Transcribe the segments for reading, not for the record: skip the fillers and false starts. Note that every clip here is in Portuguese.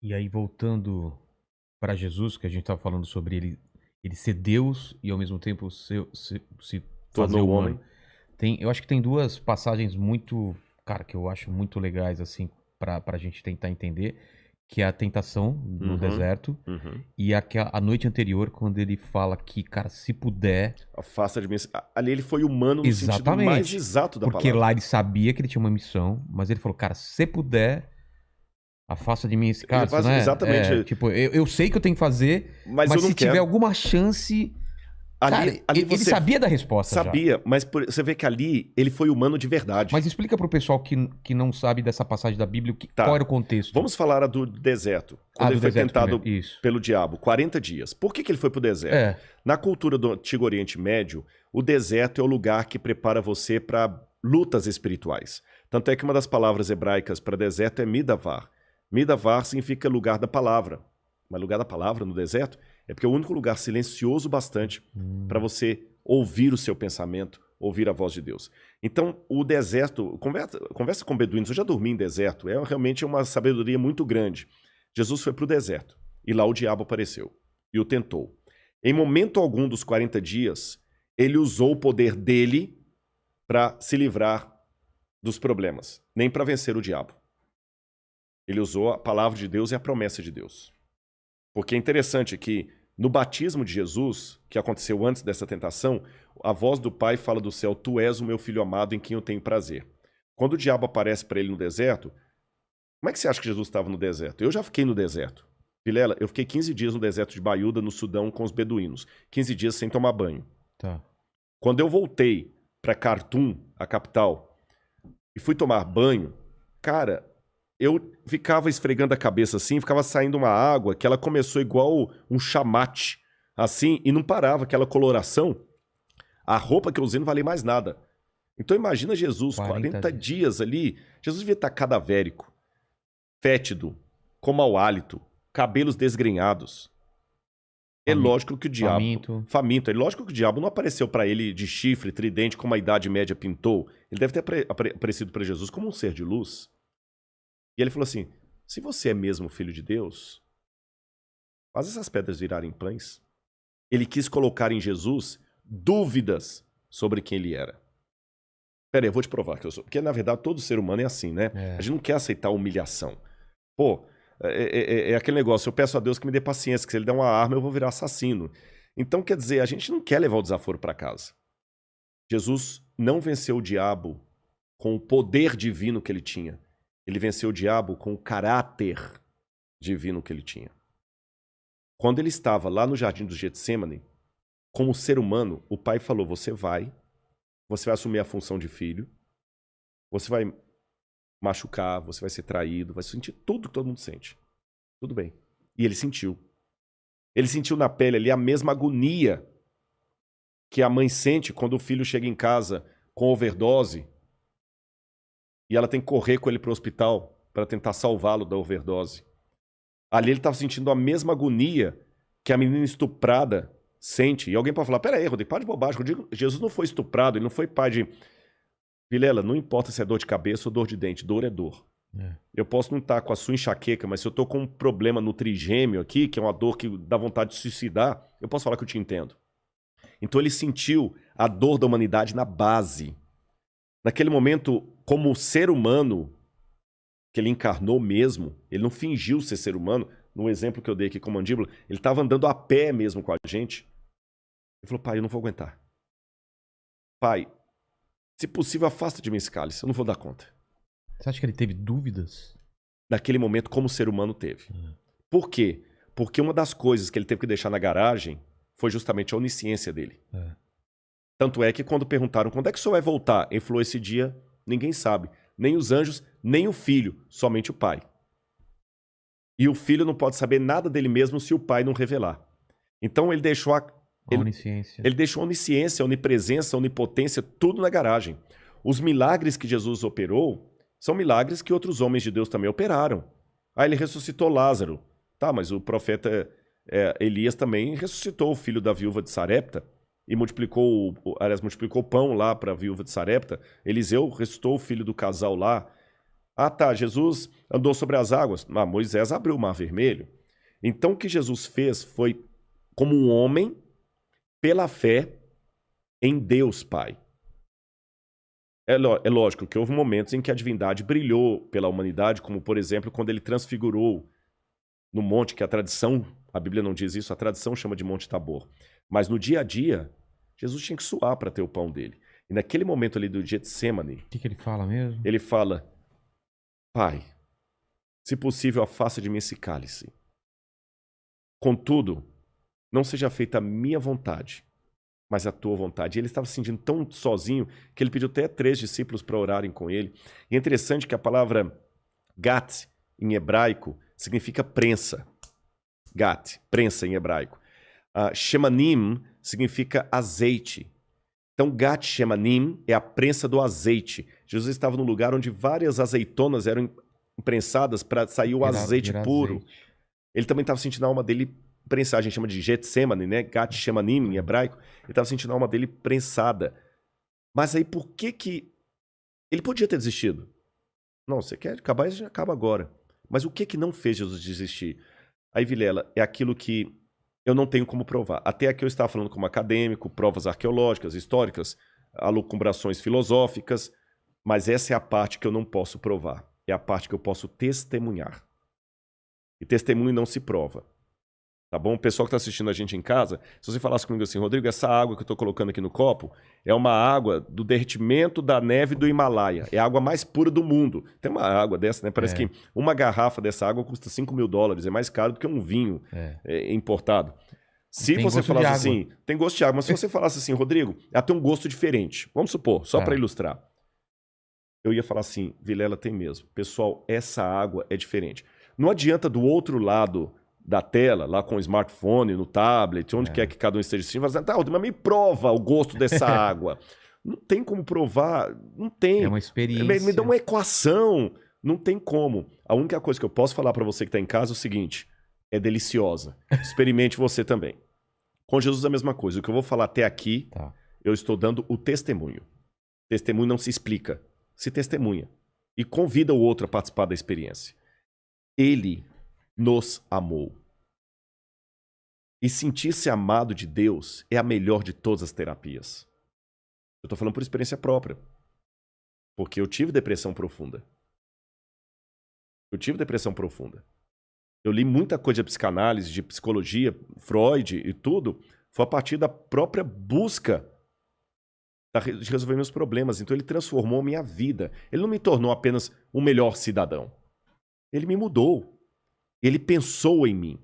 E aí, voltando para Jesus, que a gente estava falando sobre ele ser Deus e ao mesmo tempo se fazer Tornou o humano. homem. Eu acho que tem duas passagens muito, cara, que eu acho muito legais, assim, pra gente tentar entender, que é a tentação no Uhum, deserto uhum. e a noite anterior, quando ele fala que, cara, se puder. Afasta de mim. Ali ele foi humano no sentido mais Exatamente. exato da Porque lá palavra. ele sabia que ele tinha uma missão, mas ele falou, cara, se puder, afasta de mim esse Ele cara, isso faz não é? exatamente, Tipo, eu sei que eu tenho que fazer, mas eu mas não se tiver quero. alguma chance. Cara, Ali ele você sabia da resposta já. sabia, mas você vê que ali ele foi humano de verdade. Mas explica pro pessoal que não sabe dessa passagem da Bíblia qual era Tá. o contexto. Vamos falar a do deserto. Ah, Quando ele do foi deserto primeiro. tentado Isso. pelo diabo, 40 dias. Por que ele foi pro deserto? É. Na cultura do Antigo Oriente Médio, o deserto é o lugar que prepara você para lutas espirituais. Tanto é que uma das palavras hebraicas para deserto é midavar. Midavar significa lugar da palavra. Mas lugar da palavra no deserto é porque é o único lugar silencioso bastante para você ouvir o seu pensamento, ouvir a voz de Deus. Então, o deserto, conversa com beduínos, eu já dormi em deserto, é realmente uma sabedoria muito grande. Jesus foi para o deserto e lá o diabo apareceu e o tentou. Em momento algum dos 40 dias, ele usou o poder dele para se livrar dos problemas, nem para vencer o diabo. Ele usou a palavra de Deus e a promessa de Deus. Porque é interessante que no batismo de Jesus, que aconteceu antes dessa tentação, a voz do Pai fala do céu: Tu és o meu filho amado em quem eu tenho prazer. Quando o diabo aparece para ele no deserto, como é que você acha que Jesus estava no deserto? Eu já fiquei no deserto. Vilela, eu fiquei 15 dias no deserto de Baiuda, no Sudão, com os beduínos. 15 dias sem tomar banho. Tá. Quando eu voltei para Khartoum, a capital, e fui tomar banho, cara, eu ficava esfregando a cabeça assim, ficava saindo uma água que ela começou igual um chamate, assim, e não parava, aquela coloração. A roupa que eu usei não valia mais nada. Então imagina Jesus, 40 40 dias. dias ali. Jesus devia estar cadavérico, fétido, com mau hálito, cabelos desgrenhados. É lógico que o diabo, Faminto. faminto, é lógico que o diabo não apareceu para ele de chifre, tridente, como a Idade Média pintou. Ele deve ter aparecido para Jesus como um ser de luz. E ele falou assim: se você é mesmo filho de Deus, faz essas pedras virarem pães. Ele quis colocar em Jesus dúvidas sobre quem ele era. Pera aí, eu vou te provar que eu sou. Porque, na verdade, todo ser humano é assim, né? É. A gente não quer aceitar humilhação. Pô, é aquele negócio, eu peço a Deus que me dê paciência, que se ele der uma arma eu vou virar assassino. Então, quer dizer, a gente não quer levar o desaforo para casa. Jesus não venceu o diabo com o poder divino que ele tinha. Ele venceu o diabo com o caráter divino que ele tinha. Quando ele estava lá no jardim do Getsêmani, como ser humano, o pai falou: você vai assumir a função de filho, você vai machucar, você vai ser traído, vai sentir tudo que todo mundo sente. Tudo bem. E ele sentiu. Ele sentiu na pele ali a mesma agonia que a mãe sente quando o filho chega em casa com overdose e ela tem que correr com ele para o hospital para tentar salvá-lo da overdose. Ali ele estava sentindo a mesma agonia que a menina estuprada sente. E alguém pode falar: peraí, Rodrigo, para de bobagem. Rodrigo, Jesus não foi estuprado, ele não foi pai de... Vilela, não importa se é dor de cabeça ou dor de dente, dor é dor. É. Eu posso não estar com a sua enxaqueca, mas se eu estou com um problema no trigêmeo aqui, que é uma dor que dá vontade de suicidar, eu posso falar que eu te entendo. Então ele sentiu a dor da humanidade na base. Naquele momento, como ser humano, que ele encarnou mesmo, ele não fingiu ser ser humano. No exemplo que eu dei aqui com a mandíbula, ele estava andando a pé mesmo com a gente. Ele falou: pai, eu não vou aguentar. Pai, se possível, afasta de mim esse cálice, eu não vou dar conta. Você acha que ele teve dúvidas? Naquele momento, como ser humano teve. Por quê? Porque uma das coisas que ele teve que deixar na garagem foi justamente a onisciência dele. É. Tanto é que quando perguntaram quando é que o senhor vai voltar, ele falou: esse dia ninguém sabe. Nem os anjos, nem o filho, somente o pai. E o filho não pode saber nada dele mesmo se o pai não revelar. Então ele deixou A onisciência. ele deixou a onisciência, a onipresença, a onipotência, tudo na garagem. Os milagres que Jesus operou são milagres que outros homens de Deus também operaram. Ah, ele ressuscitou Lázaro. Tá, mas o profeta Elias também ressuscitou o filho da viúva de Sarepta e multiplicou o pão lá para a viúva de Sarepta. Eliseu ressuscitou o filho do casal lá. Ah, tá, Jesus andou sobre as águas. Ah, Moisés abriu o Mar Vermelho. Então o que Jesus fez foi como um homem pela fé em Deus Pai. É lógico que houve momentos em que a divindade brilhou pela humanidade, como por exemplo quando ele transfigurou no monte, que a tradição, a Bíblia não diz isso, a tradição chama de Monte Tabor. Mas no dia a dia, Jesus tinha que suar para ter o pão dele. E naquele momento ali do Getsemane, O que ele fala mesmo? ele fala: Pai, se possível, afasta de mim esse cálice. Contudo, não seja feita a minha vontade, mas a tua vontade. E ele estava se sentindo tão sozinho que ele pediu até 3 discípulos para orarem com ele. E é interessante que a palavra gat, em hebraico, significa prensa. Gat, prensa em hebraico. Shemanim significa azeite. Então, gat shemanim é a prensa do azeite. Jesus estava num lugar onde várias azeitonas eram imprensadas para sair o azeite puro. Azeite. Ele também estava sentindo a alma dele prensada. A gente chama de Getsemane, né? Gat shemanim em hebraico. Ele estava sentindo a alma dele prensada. Mas aí por que ele podia ter desistido? Não, você quer acabar, já acaba agora. Mas o que não fez Jesus desistir? Aí, Vilela, é aquilo que eu não tenho como provar. Até aqui eu estava falando como acadêmico, provas arqueológicas, históricas, alucumbrações filosóficas, mas essa é a parte que eu não posso provar. É a parte que eu posso testemunhar. E testemunho não se prova. Tá bom? O pessoal que está assistindo a gente em casa, se você falasse comigo assim, Rodrigo, essa água que eu estou colocando aqui no copo é uma água do derretimento da neve do Himalaia. É a água mais pura do mundo. Tem uma água dessa, né? Parece que uma garrafa dessa água custa $5.000. É mais caro do que um vinho importado. Se Tem você gosto falasse de assim, tem gosto de água, mas se você falasse assim, Rodrigo, ela tem um gosto diferente. Vamos supor, só para ilustrar. Eu ia falar assim, Vilela, tem mesmo. Pessoal, essa água é diferente. Não adianta do outro lado da tela, lá com o smartphone, no tablet, onde quer que cada um esteja assistindo, falar assim, mas me prova o gosto dessa água. Não tem como provar, não tem. É uma experiência. Me dá uma equação, não tem como. A única coisa que eu posso falar para você que está em casa é o seguinte, é deliciosa. Experimente você também. Com Jesus é a mesma coisa. O que eu vou falar até aqui, eu estou dando o testemunho. Testemunho não se explica, se testemunha. E convida o outro a participar da experiência. Ele nos amou. E sentir-se amado de Deus é a melhor de todas as terapias. Eu estou falando por experiência própria. Porque eu tive depressão profunda. Eu li muita coisa de psicanálise, de psicologia, Freud e tudo. Foi a partir da própria busca de resolver meus problemas. Então ele transformou a minha vida. Ele não me tornou apenas um melhor cidadão. Ele me mudou. Ele pensou em mim.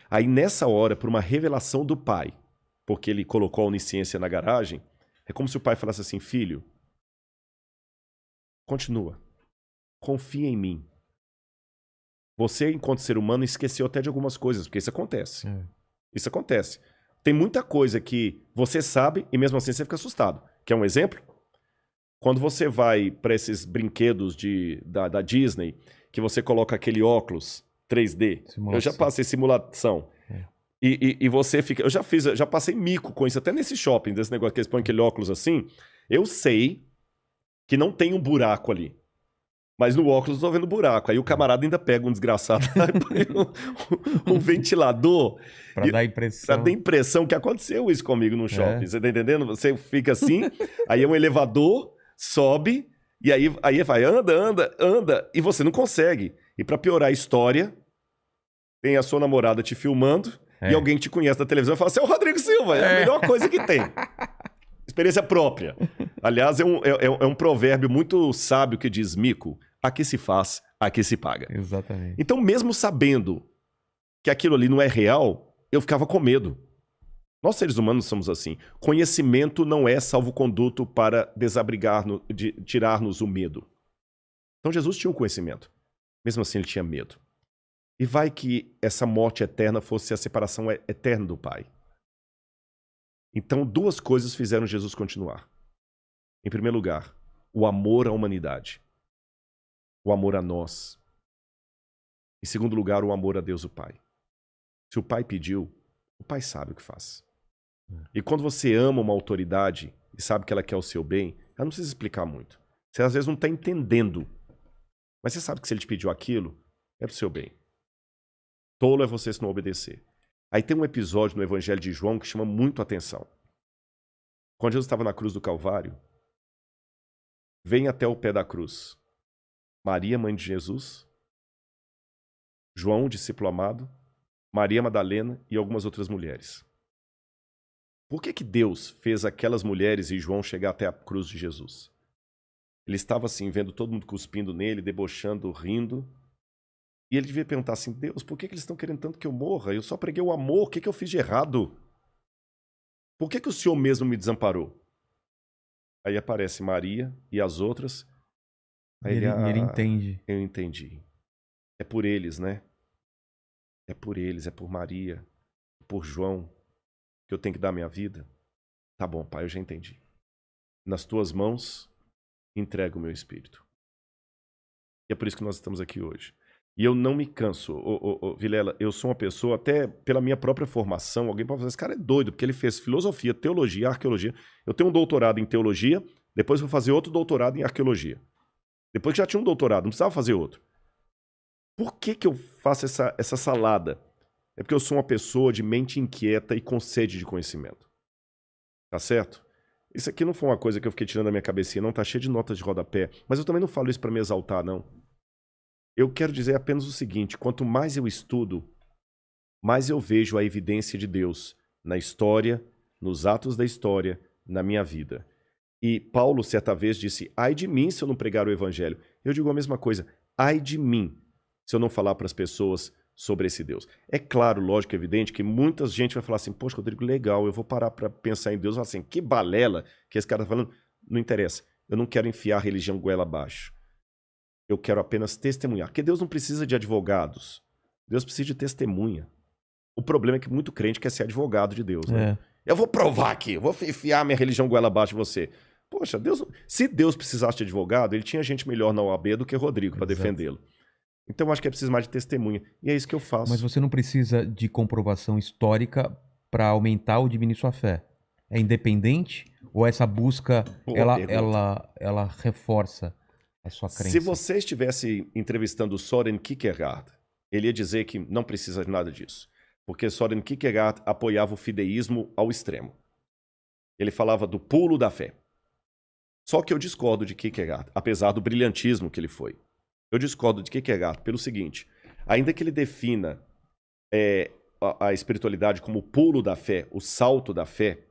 Aí nessa hora, por uma revelação do pai, porque ele colocou a onisciência na garagem, é como se o pai falasse assim, filho, continua, confia em mim. Você, enquanto ser humano, esqueceu até de algumas coisas, porque isso acontece. Isso acontece. Tem muita coisa que você sabe e mesmo assim você fica assustado. Quer um exemplo? Quando você vai para esses brinquedos da Disney, que você coloca aquele óculos 3D. Simulação. Eu já passei simulação. E você fica... Eu já passei mico com isso, até nesse shopping, desse negócio que eles põem aquele óculos assim. Eu sei que não tem um buraco ali. Mas no óculos eu tô vendo buraco. Aí o camarada ainda pega um desgraçado um ventilador. Pra dar impressão. Pra dar impressão que aconteceu isso comigo no shopping. Você tá entendendo? Você fica assim, aí é um elevador, sobe, e aí vai, anda, e você não consegue. E pra piorar a história, tem a sua namorada te filmando e alguém que te conhece da televisão e fala assim, é o Rodrigo Silva, é a melhor coisa que tem. Experiência própria. Aliás, é um provérbio muito sábio que diz, mico, aqui se faz, aqui se paga. Exatamente. Então, mesmo sabendo que aquilo ali não é real, eu ficava com medo. Nós, seres humanos, somos assim. Conhecimento não é salvo-conduto para desabrigar-nos, tirar-nos o medo. Então, Jesus tinha um conhecimento. Mesmo assim, ele tinha medo. E vai que essa morte eterna fosse a separação eterna do Pai. Então, 2 coisas fizeram Jesus continuar. Em primeiro lugar, o amor à humanidade. O amor a nós. Em segundo lugar, o amor a Deus, o Pai. Se o Pai pediu, o Pai sabe o que faz. E quando você ama uma autoridade e sabe que ela quer o seu bem, ela não precisa explicar muito. Você às vezes não está entendendo. Mas você sabe que se ele te pediu aquilo, é pro seu bem. Tolo é você se não obedecer. Aí tem um episódio no Evangelho de João que chama muito a atenção. Quando Jesus estava na cruz do Calvário, vem até o pé da cruz Maria, mãe de Jesus, João, discípulo amado, Maria Madalena e algumas outras mulheres. Por que Deus fez aquelas mulheres e João chegar até a cruz de Jesus? Ele estava assim, vendo todo mundo cuspindo nele, debochando, rindo. E ele devia perguntar assim, Deus, por que eles estão querendo tanto que eu morra? Eu só preguei o amor, o que eu fiz de errado? Por que o Senhor mesmo me desamparou? Aí aparece Maria e as outras. Aí ele entende. Eu entendi. É por eles, né? É por eles, é por Maria, por João, que eu tenho que dar minha vida. Tá bom, pai, eu já entendi. Nas tuas mãos, entrego o meu espírito. E é por isso que nós estamos aqui hoje. E eu não me canso. Vilela, eu sou uma pessoa, até pela minha própria formação, alguém pode falar, esse cara é doido, porque ele fez filosofia, teologia, arqueologia. Eu tenho um doutorado em teologia, depois vou fazer outro doutorado em arqueologia. Depois que já tinha um doutorado, não precisava fazer outro. Por que eu faço essa salada? É porque eu sou uma pessoa de mente inquieta e com sede de conhecimento. Tá certo? Isso aqui não foi uma coisa que eu fiquei tirando da minha cabecinha, não. Tá cheio de notas de rodapé. Mas eu também não falo isso para me exaltar, não. Eu quero dizer apenas o seguinte, quanto mais eu estudo, mais eu vejo a evidência de Deus na história, nos atos da história, na minha vida. E Paulo, certa vez, disse, ai de mim se eu não pregar o evangelho. Eu digo a mesma coisa, ai de mim se eu não falar para as pessoas sobre esse Deus. É claro, lógico, evidente, que muita gente vai falar assim, poxa, Rodrigo, legal, eu vou parar para pensar em Deus. Assim, que balela que esse cara está falando. Não interessa, eu não quero enfiar a religião goela abaixo. Eu quero apenas testemunhar. Porque Deus não precisa de advogados. Deus precisa de testemunha. O problema é que muito crente quer ser advogado de Deus, né? Eu vou provar aqui, eu vou enfiar minha religião goela abaixo de você. Poxa, Deus, se Deus precisasse de advogado, ele tinha gente melhor na OAB do que Rodrigo para defendê-lo. Então eu acho que é preciso mais de testemunha. E é isso que eu faço. Mas você não precisa de comprovação histórica para aumentar ou diminuir sua fé. É independente? Ou essa busca, ela reforça a sua crença? Se você estivesse entrevistando o Søren Kierkegaard, ele ia dizer que não precisa de nada disso. Porque Søren Kierkegaard apoiava o fideísmo ao extremo. Ele falava do pulo da fé. Só que eu discordo de Kierkegaard, apesar do brilhantismo que ele foi. Eu discordo de Kierkegaard pelo seguinte, ainda que ele defina a espiritualidade como o pulo da fé, o salto da fé,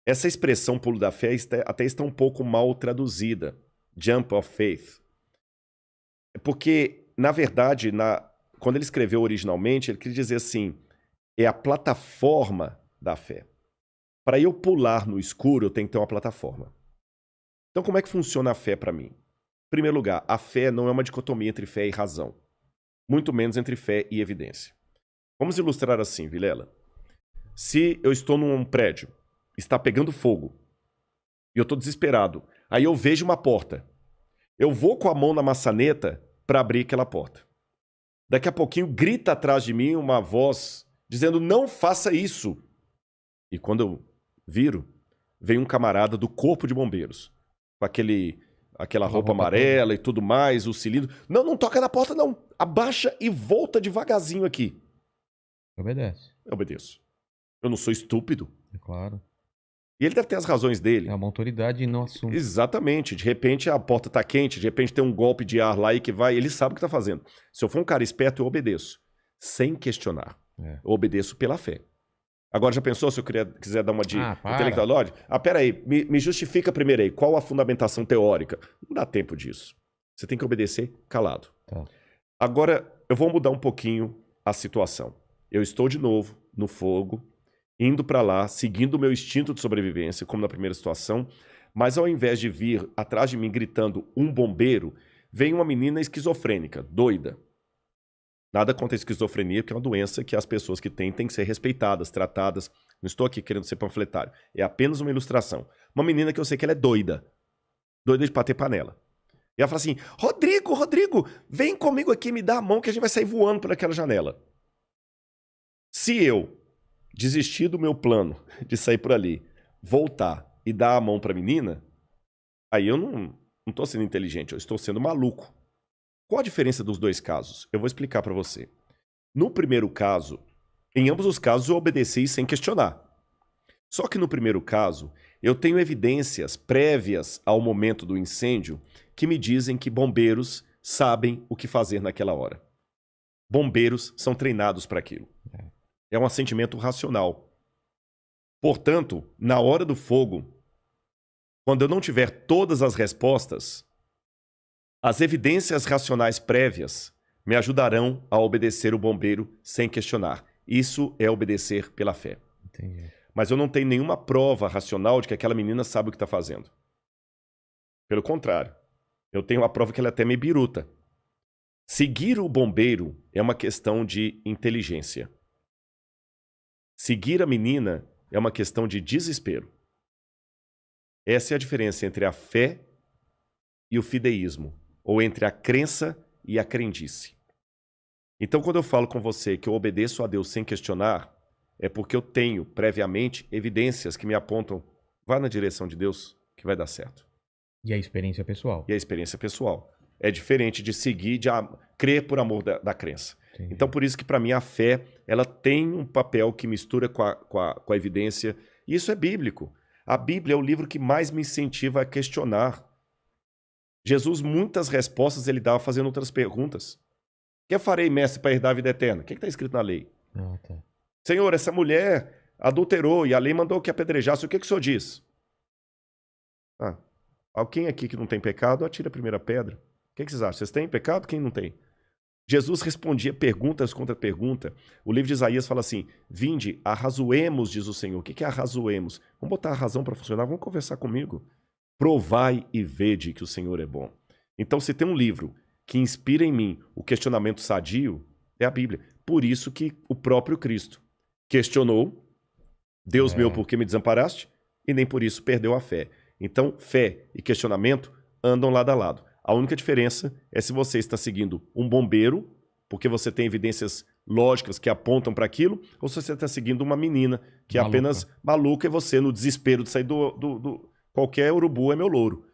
essa expressão pulo da fé até está um pouco mal traduzida, jump of faith. Porque, na verdade, quando ele escreveu originalmente, ele queria dizer assim, é a plataforma da fé. Para eu pular no escuro, eu tenho que ter uma plataforma. Então, como é que funciona a fé para mim? Em primeiro lugar, a fé não é uma dicotomia entre fé e razão. Muito menos entre fé e evidência. Vamos ilustrar assim, Vilela. Se eu estou num prédio, está pegando fogo, e eu estou desesperado, aí eu vejo uma porta. Eu vou com a mão na maçaneta para abrir aquela porta. Daqui a pouquinho grita atrás de mim uma voz dizendo, não faça isso. E quando eu viro, vem um camarada do corpo de bombeiros, com aquela roupa amarela e tudo mais, o cilindro. Não, não toca na porta não. Abaixa e volta devagarzinho aqui. Obedece. Eu obedeço. Eu não sou estúpido. É claro. E ele deve ter as razões dele. É uma autoridade e não assunto. Exatamente. De repente a porta está quente, de repente tem um golpe de ar lá e que vai, ele sabe o que está fazendo. Se eu for um cara esperto, eu obedeço. Sem questionar. Eu obedeço pela fé. Agora, já pensou se eu quiser dar uma de intelectual? Peraí, me justifica primeiro aí. Qual a fundamentação teórica? Não dá tempo disso. Você tem que obedecer calado. Tá. Agora, eu vou mudar um pouquinho a situação. Eu estou de novo no fogo, indo para lá, seguindo o meu instinto de sobrevivência, como na primeira situação, mas ao invés de vir atrás de mim gritando um bombeiro, vem uma menina esquizofrênica, doida. Nada contra a esquizofrenia, que é uma doença que as pessoas que têm que ser respeitadas, tratadas. Não estou aqui querendo ser panfletário. É apenas uma ilustração. Uma menina que eu sei que ela é doida. Doida de bater panela. E ela fala assim, Rodrigo, vem comigo aqui, me dá a mão que a gente vai sair voando por aquela janela. Se eu desistir do meu plano de sair por ali, voltar e dar a mão para a menina, aí eu não estou sendo inteligente, eu estou sendo maluco. Qual a diferença dos dois casos? Eu vou explicar para você. No primeiro caso, em ambos os casos eu obedeci sem questionar. Só que no primeiro caso, eu tenho evidências prévias ao momento do incêndio que me dizem que bombeiros sabem o que fazer naquela hora. Bombeiros são treinados para aquilo. É um assentimento racional. Portanto, na hora do fogo, quando eu não tiver todas as respostas, as evidências racionais prévias me ajudarão a obedecer o bombeiro sem questionar. Isso é obedecer pela fé. Entendi. Mas eu não tenho nenhuma prova racional de que aquela menina sabe o que está fazendo. Pelo contrário, eu tenho a prova que ela é até meio biruta. Seguir o bombeiro é uma questão de inteligência. Seguir a menina é uma questão de desespero. Essa é a diferença entre a fé e o fideísmo, ou entre a crença e a crendice. Então, quando eu falo com você que eu obedeço a Deus sem questionar, é porque eu tenho, previamente, evidências que me apontam, vá na direção de Deus, que vai dar certo. E a experiência pessoal. E a experiência pessoal. É diferente de seguir, de crer por amor da crença. Entendi. Então, por isso que, para mim, a fé, ela tem um papel que mistura com a evidência. E isso é bíblico. A Bíblia é o livro que mais me incentiva a questionar. Jesus, muitas respostas ele dava fazendo outras perguntas. O que farei, mestre, para herdar a vida eterna? O que está escrito na lei? Ah, tá. Senhor, essa mulher adulterou e a lei mandou que apedrejasse. O que o senhor diz? Alguém aqui que não tem pecado, atira a primeira pedra. O que vocês acham? Vocês têm pecado? Quem não tem? Jesus respondia perguntas contra pergunta. O livro de Isaías fala assim, vinde, arrazoemos, diz o Senhor. O que é arrazoemos? Vamos botar a razão para funcionar? Vamos conversar comigo. Provai e vede que o Senhor é bom. Então, se tem um livro que inspira em mim o questionamento sadio, é a Bíblia. Por isso que o próprio Cristo questionou, Deus meu, por que me desamparaste? E nem por isso perdeu a fé. Então, fé e questionamento andam lado a lado. A única diferença é se você está seguindo um bombeiro, porque você tem evidências lógicas que apontam para aquilo, ou se você está seguindo uma menina que é apenas maluca e você, no desespero de sair qualquer urubu é meu louro.